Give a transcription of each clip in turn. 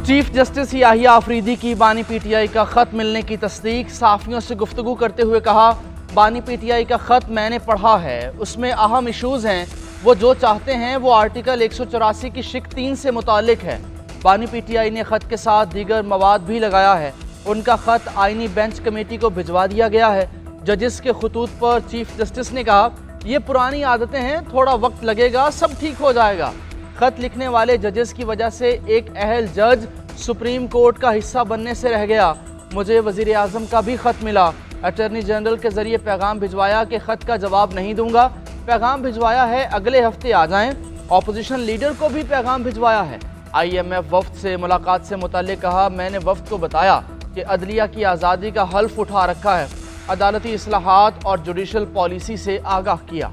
Chief justice Yahya Afridi की बानी PTI का खत मिलने की तस्दीक। साफियों से गुफ्तगू करते हुए कहा, बानी पीटीआई का खत मैंने पढ़ा है, उसमें अहम इशूज़ हैं। वो जो चाहते हैं वो आर्टिकल 184 की शिक 3 से मुतालिक है। बानी पीटीआई ने खत के साथ दीगर मवाद भी लगाया है। उनका खत आईनी बेंच कमेटी को भिजवा दिया गया है। जजिस के खतूत पर चीफ जस्टिस ने कहा, ये पुरानी आदतें हैं, थोड़ा वक्त लगेगा, सब ठीक हो जाएगा। खत लिखने वाले जजेस की वजह से एक अहल जज सुप्रीम कोर्ट का हिस्सा बनने से रह गया। मुझे वजीर आजम का भी खत मिला। अटॉर्नी जनरल के जरिए पैगाम भिजवाया कि खत का जवाब नहीं दूंगा। पैगाम भिजवाया है अगले हफ्ते आ जाएं। ऑपोजिशन लीडर को भी पैगाम भिजवाया है। IMF वफ्द से मुलाकात से मुताल्लिक कहा, मैंने वफ्द को बताया कि अदलिया की आज़ादी का हल्फ उठा रखा है, अदालती इस्लाहात और जुडिशल पॉलिसी से आगाह किया।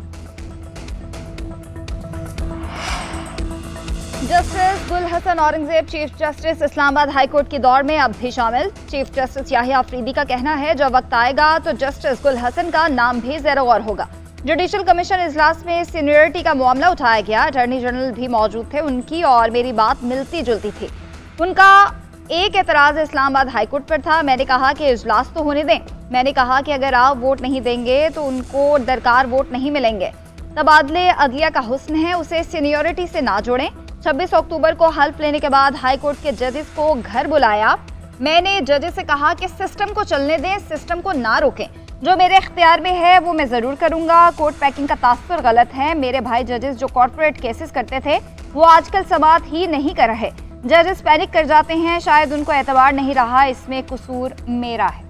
Justice Gul Hasan Aurangzeb chief justice Islamabad high court की दौड़ में अब भी शामिल। चीफ जस्टिस याहिया अफरीदी का कहना है, जब वक्त आएगा तो जस्टिस गुल हसन का नाम भी ज़ेरो गौर होगा। जुडिशल कमीशन इजलास में सीनियरिटी का मामला उठाया गया। अटॉर्नी जनरल भी मौजूद थे। उनकी और मेरी बात मिलती जुलती थी। उनका एक एतराज़ इस्लामाबाद हाई कोर्ट पर था। मैंने कहा कि इजलास तो होने दें। मैंने कहा कि अगर आप वोट नहीं देंगे तो उनको दरकार वोट नहीं मिलेंगे। तबादले अदलिया का हुस्न है, उसे सीनियरिटी से ना जोड़ें। 26 अक्टूबर को हल्फ लेने के बाद हाई कोर्ट के जजेस को घर बुलाया। मैंने जजेस से कहा कि सिस्टम को चलने दें, सिस्टम को ना रोकें। जो मेरे इख्तियार में है वो मैं ज़रूर करूंगा। कोर्ट पैकिंग का तासुर गलत है। मेरे भाई जजेस जो कॉर्पोरेट केसेस करते थे वो आजकल समाअत ही नहीं कर रहे। जजेस पैनिक कर जाते हैं, शायद उनको एतबार नहीं रहा, इसमें कसूर मेरा है।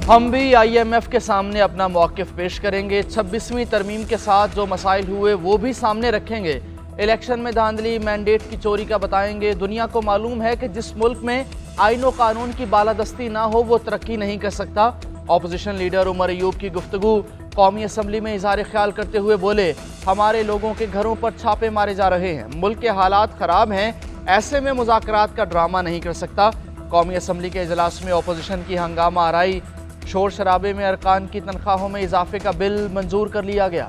हम भी IMF के सामने अपना मौक़िफ़ पेश करेंगे। 26वीं तरमीम के साथ जो मसाइल हुए वो भी सामने रखेंगे। इलेक्शन में धांधली, मैंडेट की चोरी का बताएंगे। दुनिया को मालूम है कि जिस मुल्क में आईन व कानून की बालादस्ती ना हो वो तरक्की नहीं कर सकता। ऑपोजिशन लीडर उमर अयूब की गुफ्तगू। कौमी असम्बली में इज़हार ख्याल करते हुए बोले, हमारे लोगों के घरों पर छापे मारे जा रहे हैं, मुल्क के हालात ख़राब हैं, ऐसे में मुज़ाकरात का ड्रामा नहीं कर सकता। कौमी असम्बली के इजलास में ऑपोजिशन की हंगामा आराई। शोर शराबे में अरकान की तनख्वाहों में इजाफे का बिल मंजूर कर लिया गया।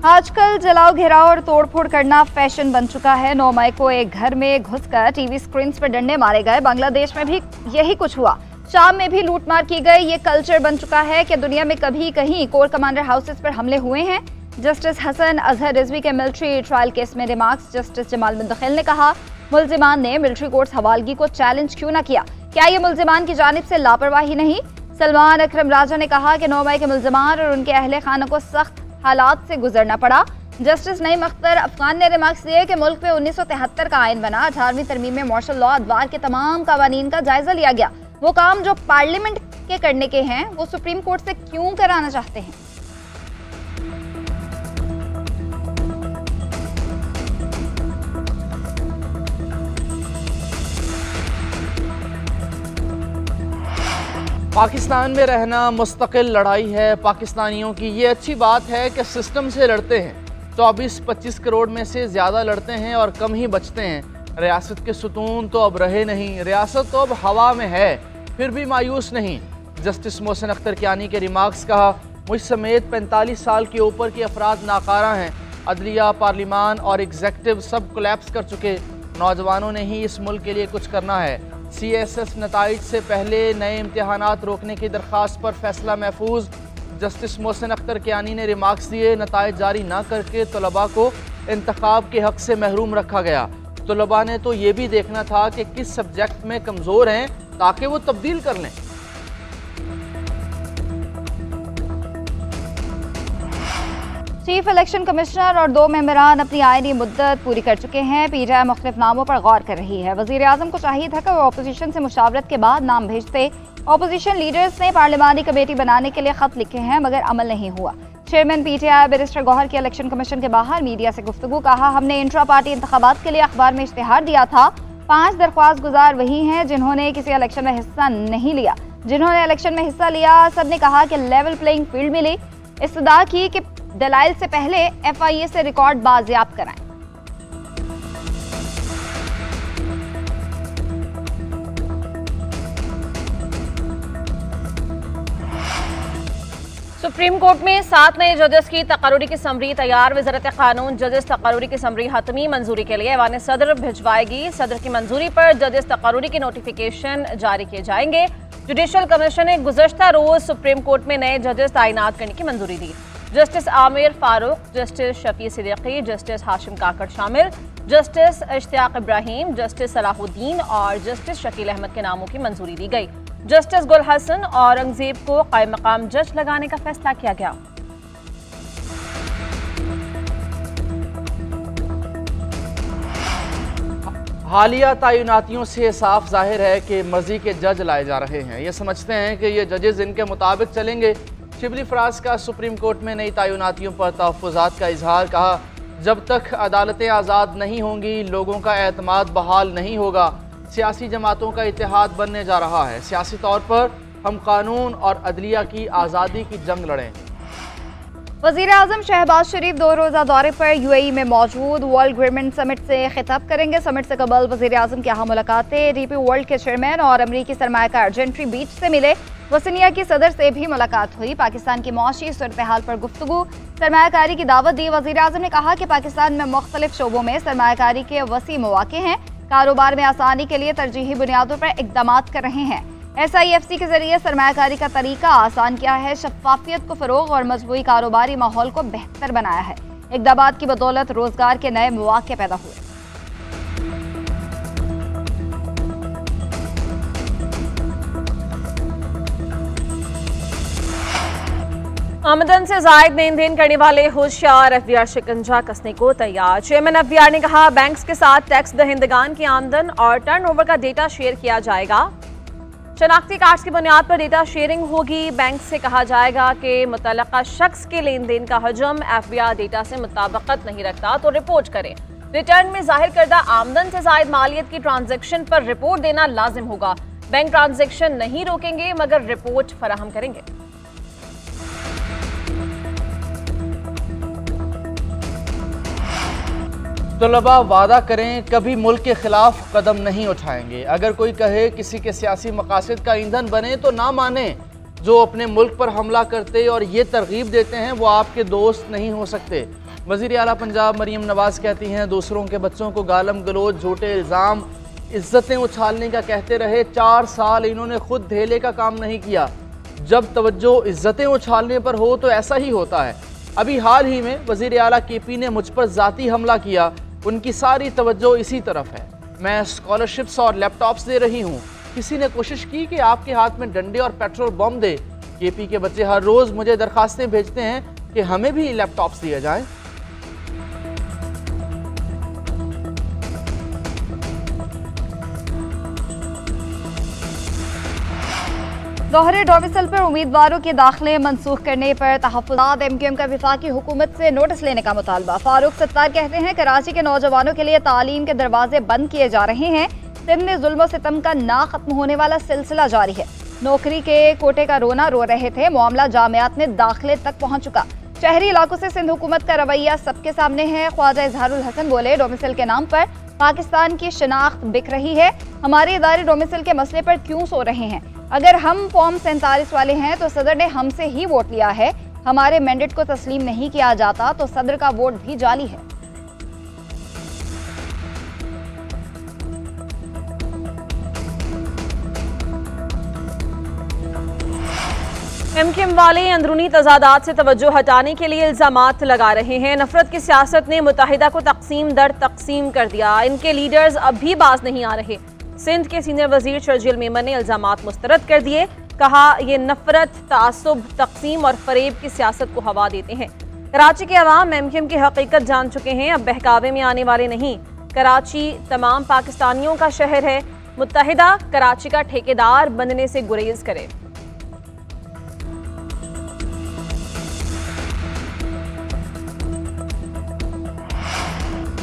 आजकल जलाओ घेराव और तोड़फोड़ करना फैशन बन चुका है। 9 मई को एक घर में घुसकर टीवी स्क्रीन पर डंडे मारे गए। बांग्लादेश में भी यही कुछ हुआ। शाम में भी लूटमार की गई। ये कल्चर बन चुका है कि दुनिया में कभी कहीं कोर कमांडर हाउसेस पर हमले हुए हैं। जस्टिस हसन अजहर रिजवी के मिलिट्री ट्रायल केस में रिमार्क्स। जस्टिस जमाल मुंतखिल ने कहा, मुल्जिमान ने मिलिट्री कोर्ट हवालगी को चैलेंज क्यों न किया? क्या ये मुल्जिमान की जानिब से लापरवाही नहीं? सलमान अकरम राजा ने कहा कि 9 मई के मुल्जिमान और उनके अहले खाना को सख्त हालात से गुजरना पड़ा। जस्टिस नईम अख्तर अफगान ने रिमार्क्स दिए कि मुल्क में 1973 का आइन बना। 18वीं तरमीम में मार्शल लॉ अदवार के तमाम कवानीन का जायजा लिया गया। वो काम जो पार्लियामेंट के करने के हैं वो सुप्रीम कोर्ट से क्यों कराना चाहते हैं? पाकिस्तान में रहना मुस्तकिल लड़ाई है। पाकिस्तानियों की ये अच्छी बात है कि सिस्टम से लड़ते हैं। 24-25 करोड़ में से ज़्यादा लड़ते हैं और कम ही बचते हैं। रियासत के सुतून तो अब रहे नहीं, रियासत तो अब हवा में है, फिर भी मायूस नहीं। जस्टिस मोहसिन अख्तर कियानी के रिमार्क्स। कहा, मुझ समेत 45 साल के ऊपर के अफराद नाकारा हैं। अदलिया, पार्लिमान और एग्जेक्टिव सब कोलैप्स कर चुके। नौजवानों ने ही इस मुल्क के लिए कुछ करना है। CSS नताइज से पहले नए इम्तहानात रोकने की दरख्वास्त पर फैसला महफूज। जस्टिस मोहसिन अख्तर कियानी ने रिमार्क्स दिए, नताइज जारी ना करके तलबा को इंतखाब के हक से महरूम रखा गया। तलबा ने तो ये भी देखना था कि किस सब्जेक्ट में कमज़ोर हैं ताकि वो तब्दील कर लें। चीफ इलेक्शन कमिश्नर और 2 मेंबरान अपनी आईनी मुद्दत पूरी कर चुके हैं। PTI मुख्तलिफ नामों पर गौर कर रही है। वज़ीर आज़म को चाहिए था कि वो अपोजिशन से मुशावरत के बाद नाम भेजते। अपोजिशन लीडर्स ने पार्लिमानी कमेटी बनाने के लिए खत लिखे हैं मगर अमल नहीं हुआ। चेयरमैन PTI बैरिस्टर गौहर की इलेक्शन कमीशन के बाहर मीडिया से गुफ्तगू। कहा, हमने इंट्रा पार्टी इंतखाबात के लिए अखबार में इश्तिहार दिया था। 5 दरख्वास्त गुजार वही हैं जिन्होंने किसी इलेक्शन में हिस्सा नहीं लिया। जिन्होंने इलेक्शन में हिस्सा लिया सब ने कहा कि लेवल प्लेइंग फील्ड मिली। इस्तदा की कि दलाइल से पहले FIA से रिकॉर्ड बाजियाब कराएं। सुप्रीम कोर्ट में 7 नए जजेस की तकर्री की समरी तैयार। वज़ारत कानून जजेस तकर्री की समरी हतमी मंजूरी के लिए ऐवान सदर भिजवाएगी। सदर की मंजूरी पर जजेस तकर्री के नोटिफिकेशन जारी किए जाएंगे। जुडिशल कमीशन ने गुज़श्ता रोज सुप्रीम कोर्ट में नए जजेस तैनात करने की मंजूरी दी। Justice Amir Farooq, justice Shafi Siddiqui, justice Hashim Kakar शामिल, जस्टिस इश्तियाक इब्राहिम, जस्टिस सलाहुद्दीन और जस्टिस शकील अहमद के नामों की मंजूरी दी गई। जस्टिस गुल हसन औरंगजेब को कायम मकाम जज लगाने का फैसला किया गया। हालिया तैनातियों से साफ जाहिर है कि मर्जी के जज लाए जा रहे हैं। ये समझते हैं कि ये जजेस इनके मुताबिक चलेंगे। शिबली फराज का सुप्रीम कोर्ट में नई तैनातियों पर तहफ़्फ़ुज़ात का इजहार। कहा, जब तक अदालतें आज़ाद नहीं होंगी लोगों का एतमाद बहाल नहीं होगा। सियासी जमातों का इत्तेहाद बनने जा रहा है। सियासी तौर पर हम कानून और अदलिया की आज़ादी की जंग लड़ें। वज़ीर आज़म शहबाज शरीफ 2 रोज़ा दौरे पर यूएई में मौजूद। वर्ल्ड गवर्नमेंट समिट से खिताब करेंगे। समिट से कबल वज़ीर आज़म की अहम मुलाकातें। डीपी वर्ल्ड के चेयरमैन और अमरीकी सरमायाकार जेंट्री बीच से मिले। वसनिया की सदर से भी मुलाकात हुई। पाकिस्तान की मौशी सूरत हाल पर गुफ्तगू, सरमायाकारी की दावत दी। वज़ीर आज़म ने कहा कि पाकिस्तान में मुख्तलिफ शोबों में सरमायाकारी के वसी मौके हैं। कारोबार में आसानी के लिए तरजीही बुनियादों पर इक़दामात कर रहे हैं। SIFC के जरिए सरमायाकारी का तरीका आसान किया है। शफ़ाफियत को फ़रोग़ और मजबूती कारोबारी माहौल को बेहतर बनाया है। इक़दामात की बदौलत रोज़गार के नए मौके पैदा हुए। आमदन से जायद लेन देन करने वाले होशियार FBR शिकंजा कसने को तैयार। चेयरमैन FBR ने कहा, बैंक्स के साथ टैक्स दहिंदगान की आमदन और टर्नओवर का डेटा शेयर किया जाएगा। शनाख्ती कार्ड्स की बुनियाद पर डेटा शेयरिंग होगी। बैंक से कहा जाएगा कि मुतल्लका शख्स के लेन देन का हजम FBR डेटा से मुताबिकत नहीं रखता तो रिपोर्ट करें। रिटर्न में जाहिर करदा आमदन से जायद मालियत की ट्रांजैक्शन पर रिपोर्ट देना लाजिम होगा। बैंक ट्रांजैक्शन नहीं रोकेंगे मगर रिपोर्ट फराहम करेंगे। तलबा वादा करें कभी मुल्क के खिलाफ कदम नहीं उठाएंगे। अगर कोई कहे किसी के सियासी मकासद का ईंधन बने तो ना माने। जो अपने मुल्क पर हमला करते और ये तरगीब देते हैं वो आपके दोस्त नहीं हो सकते। वज़ीर आला पंजाब मरीम नवाज कहती हैं, दूसरों के बच्चों को गालम गलोच, झूठे इल्ज़ाम, इज्जतें उछालने का कहते रहे। 4 साल इन्होंने खुद धेले का काम नहीं किया। जब तवज्जो इज्जतें उछालने पर हो तो ऐसा ही होता है। अभी हाल ही में वज़ीर आला KP ने मुझ पर ज़ाती हमला किया। उनकी सारी तवज्जो इसी तरफ है। मैं स्कॉलरशिप्स और लैपटॉप्स दे रही हूँ। किसी ने कोशिश की कि आपके हाथ में डंडे और पेट्रोल बम दे। KP के बच्चे हर रोज़ मुझे दरखास्तें भेजते हैं कि हमें भी लैपटॉप्स दिए जाएं। दोहरे डोमिसल पर उम्मीदवारों के दाखिले मनसूख करने पर तहफ़्फ़ुज़ात। MQM का वफाकी हुकूमत से नोटिस लेने का मुतालबा। फारूक सत्तार कहते हैं, कराची के नौजवानों के लिए तालीम के दरवाजे बंद किए जा रहे हैं। सिंध में जुल्म सितम का ना खत्म होने वाला सिलसिला जारी है। नौकरी के कोटे का रोना रो रहे थे, मामला जामियात में दाखिले तक पहुँच चुका। शहरी इलाकों से सिंध हुकूमत का रवैया सबके सामने है। ख्वाजा इजहारुल हसन बोले, डोमिसल के नाम पर पाकिस्तान की शनाख्त बिक रही है। हमारे इदारे डोमिसल के मसले पर क्यों सो रहे हैं? अगर हम फॉर्म 47 वाले हैं तो सदर ने हमसे ही वोट लिया है। हमारे मैंडेट को तस्लीम नहीं किया जाता तो सदर का वोट भी जाली है। MQM वाले अंदरूनी तजादात से तवज्जो हटाने के लिए इल्ज़ामात लगा रहे हैं। नफरत की सियासत ने मुत्तहिदा को तकसीम दर तकसीम कर दिया। इनके लीडर्स अब भी बाज नहीं आ रहे। सिंध के सीनियर वजीर शर्जील मेमन ने इल्ज़ामात मुस्तरद कर दिए। कहा, ये नफरत, तासुब, तकसीम और फरेब की सियासत को हवा देते हैं। कराची के अवाम MQM की हकीकत जान चुके हैं, अब बहकावे में आने वाले नहीं। कराची तमाम पाकिस्तानियों का शहर है। मुत्तहिदा कराची का ठेकेदार बनने से गुरेज करे।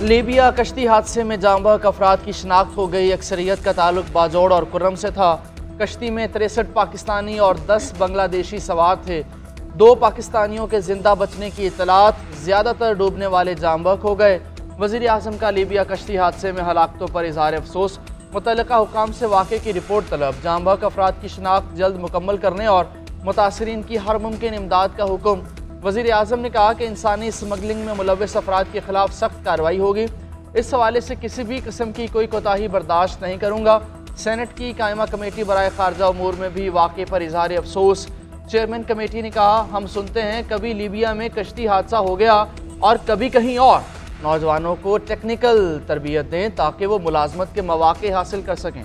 लीबिया कश्ती हादसे में जांबाग अफराद की शनाख्त हो गई। अक्सरियत का ताल्लुक बाजोड़ और कुर्रम से था। कश्ती में 63 पाकिस्तानी और 10 बांग्लादेशी सवार थे। 2 पाकिस्तानियों के जिंदा बचने की इतलात, ज़्यादातर डूबने वाले जांबाग हो गए। वज़ीर आज़म का लीबिया कश्ती हादसे में हलाकतों पर इज़हार अफसोस। मुतल्लिका हुकाम से वाक़े की रिपोर्ट तलब। जांबाग अफराद की शनाख्त जल्द मुकम्मल करने और मुतासरीन की हर मुमकिन इमदाद का हुक्म। वज़ीर आज़म ने कहा कि इंसानी स्मगलिंग में मुलव्वस अफराद के खिलाफ सख्त कार्रवाई होगी। इस हवाले से किसी भी किस्म की कोई कोताही बर्दाश्त नहीं करूँगा। सेनेट की कायमा कमेटी बराए खारजा उमूर में भी वाक़े पर इजहार अफसोस। चेयरमैन कमेटी ने कहा, हम सुनते हैं कभी लीबिया में कश्ती हादसा हो गया और कभी कहीं और। नौजवानों को टेक्निकल तरबियत दें ताकि वो मुलाजमत के मौके हासिल कर सकें।